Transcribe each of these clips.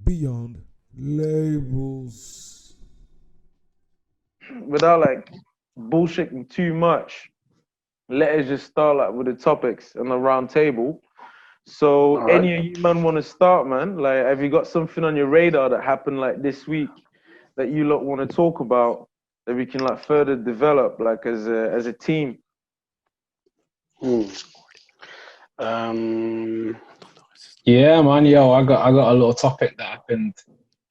beyond labels. Without like bullshitting too much, let us just start like with the topics and the round table. So, All right. any of you man want to start, man? Like, have you got something on your radar that happened like this week that you lot want to talk about that we can like further develop, like as a team? Hmm. Um, Yeah, man. Yo, I got a little topic that happened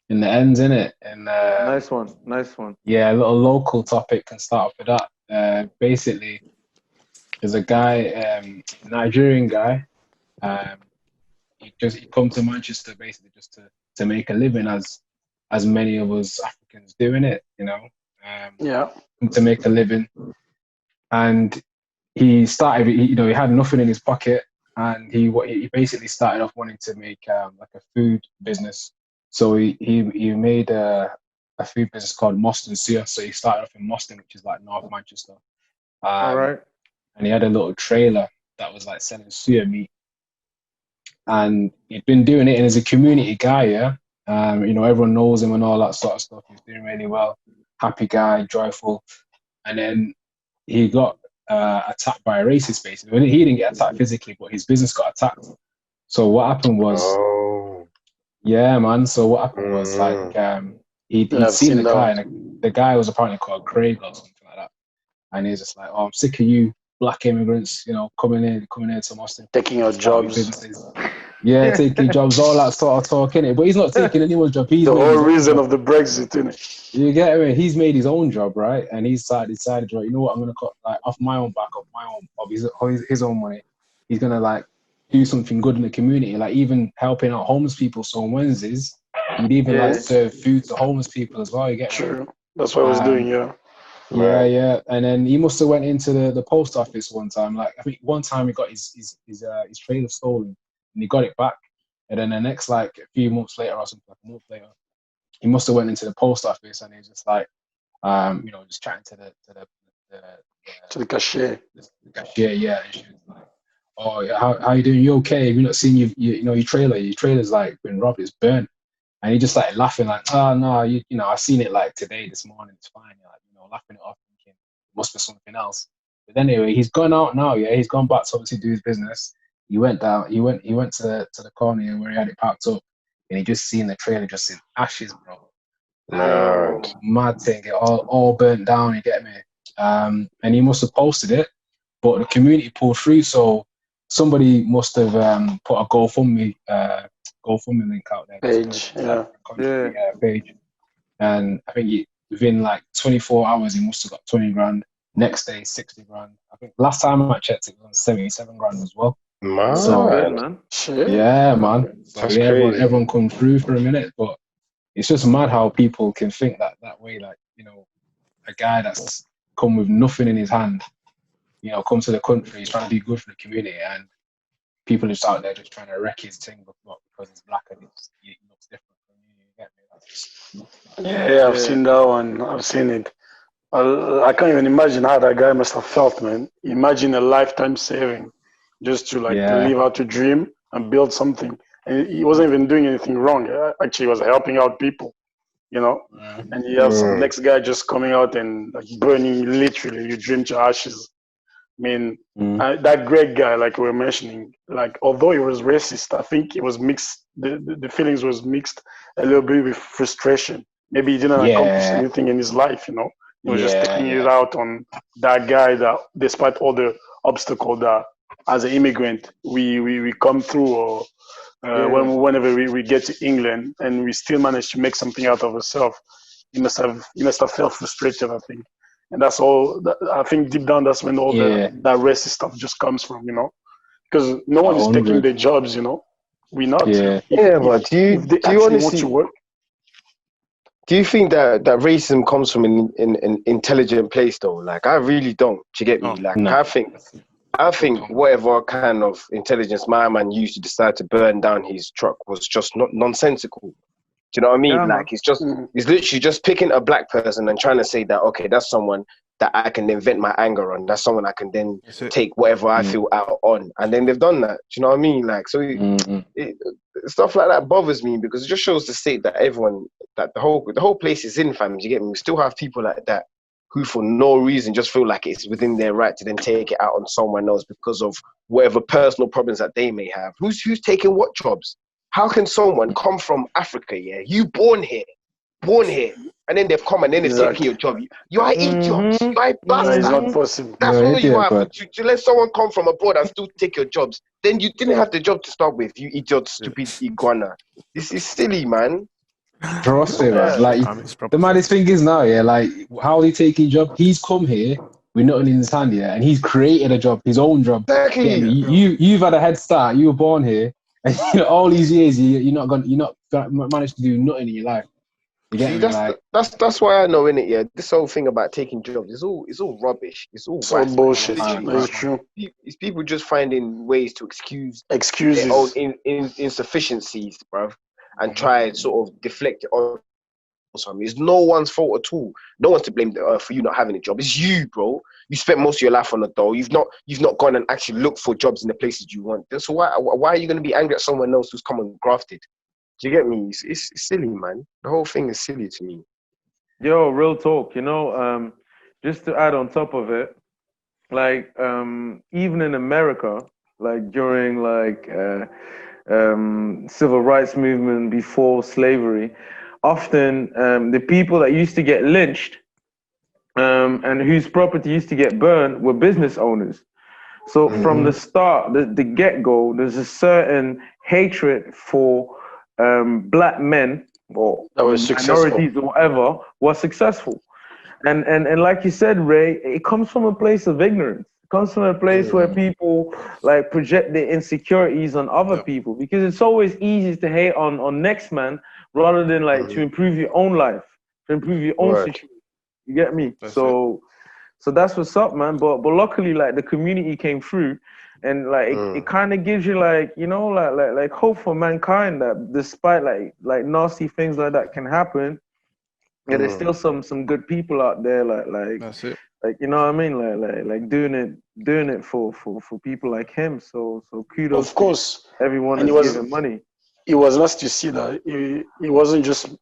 in the ends, innit? And Nice one, nice one. yeah, a little local topic can start off with that. Basically, there's a guy, Nigerian guy. Um, he come to Manchester basically just to make a living as many of us Africans doing it, you know. yeah. Come to make a living, and he started. He had nothing in his pocket, and he basically started off wanting to make like a food business. So he made a food business called Moston Sear. So he started off in Moston, which is like North Manchester, All um, right. and he had a little trailer that was like selling suya meat, and he'd been doing it, and as a community guy, yeah. Everyone knows him and all that sort of stuff. He's doing really well, happy guy, joyful, and then he got attacked by a racist. Basically, well, he didn't get attacked physically, but his business got attacked. So what happened was, Oh. yeah, man. So what happened was Mm. like he'd, Yeah, he'd I've seen seen the that guy, one. and the guy was apparently called Craig or something like that, and he's just like, "Oh, I'm sick of you black immigrants, coming here to Austin, Taking your starting jobs. businesses." Yeah, taking jobs, all that sort of talk, innit? But he's not taking anyone's job. He's The made whole his own reason job. of the Brexit, innit? You get me? He's made his own job, right? And he's decided, right, you know what? I'm gonna cut like off my own back, off my own, of his own money. He's gonna like do something good in the community, like even helping out homeless people. So on Wednesdays, he'd even like Yeah. serve food to homeless people as well. You get me? True. That's what I was doing, Um, yeah. yeah, Right. yeah. And then he must have went into the post office one time. Like I think one time he got his trailer stolen, and he got it back. And then the next like a few months later or something, like a month later, he must have went into the post office and he was just like, just chatting to the, To the cashier. the cashier, yeah. And she was like, "Oh, yeah, how you doing? You okay? Have you not seen your trailer? Your trailer's like been robbed. It's burnt." And he just started laughing like, "Oh no, I seen it like today, this morning. It's fine." Like, laughing it off, thinking it must be something else. But anyway, he's gone out now. Yeah, he's gone back to obviously do his business. He went down. He went to the corner where he had it parked up, and he just seen the trailer just in ashes, bro. Mad. Mad thing, it all burnt down. You get me? And he must have posted it, but the community pulled through. So somebody must have put a GoFundMe link out there Page, to yeah. contribute page. And I think within like 24 hours, he must have got 20 grand. Next day, 60 grand. I think last time I checked, it was 77 grand as well. Mad. That's So good, man. Shit. yeah, man. So That's yeah, crazy. everyone come through for a minute, but it's just mad how people can think that way. Like, a guy that's come with nothing in his hand, come to the country, he's trying to do good for the community, and people are just out there just trying to wreck his thing, but not because he's black and he looks different from you. You get me? That's just, Yeah, I've seen that one. I've seen it. I can't even imagine how that guy must have felt, man. Imagine a lifetime saving just to like yeah, live out to dream and build something. And he wasn't even doing anything wrong. Actually, he was helping out people, you know. And you have some Mm. next guy just coming out and like burning literally your dream to ashes. I mean, that Greg guy, like we were mentioning, like although he was racist, I think it was mixed. The feelings was mixed a little bit with frustration. Maybe he didn't accomplish yeah, anything in his life, you know. He was just yeah, taking it yeah, out on that guy that, despite all the obstacle that as an immigrant we come through, or whenever we get to England and we still manage to make something out of ourselves, he must have felt frustrated, I think. And that's all. I think deep down, that's when all yeah, that racist stuff just comes from, you know, because no one is taking 100, their jobs, you know. We're not. yeah, If Yeah, if but do you if they do you actually want honestly to work, do you think that racism comes from an intelligent place though? Like I really don't. Do you get me? no, Like no, I think whatever kind of intelligence my man used to decide to burn down his truck was just not nonsensical. Do you know what I mean? Yeah, man. Like he's mm, literally just picking a black person and trying to say that okay, that's someone that I can then vent my anger on. That's someone I can then take whatever I feel out on. And then they've done that. Do you know what I mean? Like, so stuff like that bothers me because it just shows the state that everyone, that the whole place is in, fam. You get me? We still have people like that who for no reason just feel like it's within their right to then take it out on someone else because of whatever personal problems that they may have. Who's taking what jobs? How can someone come from Africa, you born here, and then they've come and then they're taking your job? You are idiots. You are a bastard. It's not possible. That's what you are. To let someone come from abroad and still take your jobs, then you didn't have the job to start with, you idiot, stupid iguana. This is silly, man. Trust me, man. Like, the maddest thing is now, like, how are they taking job? He's come here with nothing in his hand, and he's created a job, his own job. Exactly. You've had a head start. You were born here, and all these years you're not managed to do nothing in your life. You get me? That's why I know, innit? Yeah, this whole thing about taking jobs is all rubbish. It's all bullshit. It's true. It's people just finding ways to excuse excuses their own insufficiencies, bruv, and try and sort of deflect it on something. It's no one's fault at all. No one's to blame for you not having a job. It's you, bro. You spent most of your life on the dole. You've not gone and actually looked for jobs in the places you want. So why are you going to be angry at someone else who's come and grafted? Do you get me? It's silly, man. The whole thing is silly to me. Yo, real talk. Just to add on top of it, like even in America, like during civil rights movement before slavery, often the people that used to get lynched and whose property used to get burned were business owners. So from the start, the get-go, there's a certain hatred for black men or minorities or whatever was successful. And like you said, Ray, it comes from a place of ignorance. It comes from a place where people like project their insecurities on other people, because it's always easy to hate on next man rather than like to improve your own life, to improve your own situation. You get me? So that's what's up, man. But luckily, like, the community came through, and like it kind of gives you like like hope for mankind that despite like nasty things like that can happen, there's still some good people out there like that's it. Like, you know what I mean? Like doing it for people like him. So kudos. Of course, to everyone that's giving money. It was nice to see that it wasn't just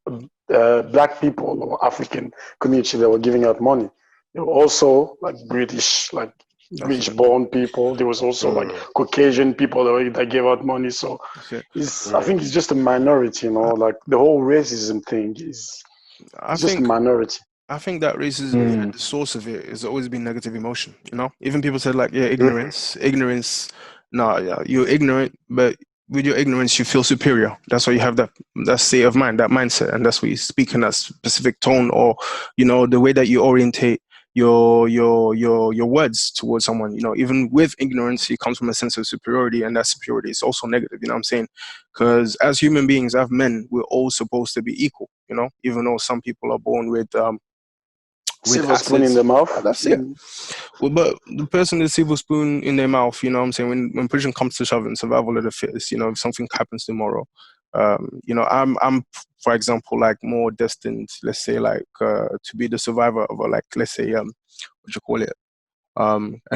black people or African community that were giving out money. There were also like British born people. There was also like Caucasian people that gave out money. So I think it's just a minority, like the whole racism thing is just a minority. I think that racism, the source of it has always been negative emotion, Even people said like, ignorance. You're ignorant, but with your ignorance, you feel superior. That's why you have that state of mind, that mindset, and that's why you speak in that specific tone, or the way that you orientate your words towards someone. Even with ignorance, it comes from a sense of superiority, and that superiority is also negative. You know what I'm saying? Because as human beings, as men, we're all supposed to be equal. Even though some people are born with silver spoon in their mouth. That's it. Well, but the person with silver spoon in their mouth, you know what I'm saying? When prison comes to shove, survival of the fittest, if something happens tomorrow, I'm, for example, like more destined, let's say, like to be the survivor of let's say, a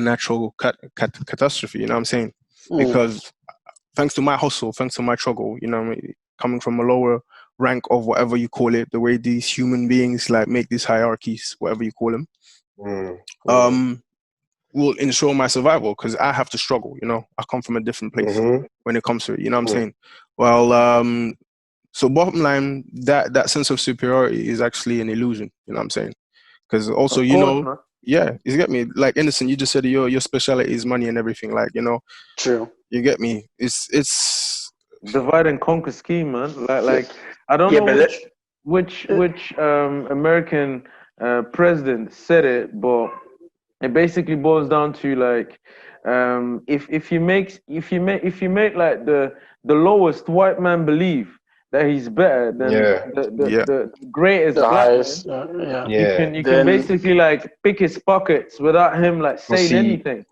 natural catastrophe, you know what I'm saying? Because thanks to my hustle, thanks to my struggle, coming from a lower rank of whatever you call it, the way these human beings like make these hierarchies, whatever you call them, will ensure my survival, because I have to struggle. I come from a different place when it comes to it. You know what I'm saying? Well, so bottom line, that sense of superiority is actually an illusion. You know what I'm saying? Because also, man. you get me. Like Innocent, you just said your specialty is money and everything. Like, True. You get me? It's divide and conquer scheme, man. Like I don't know which American president said it, but it basically boils down to like if you make like the lowest white man believe that he's better than the greatest black highest, man, you can basically like pick his pockets without him like saying anything.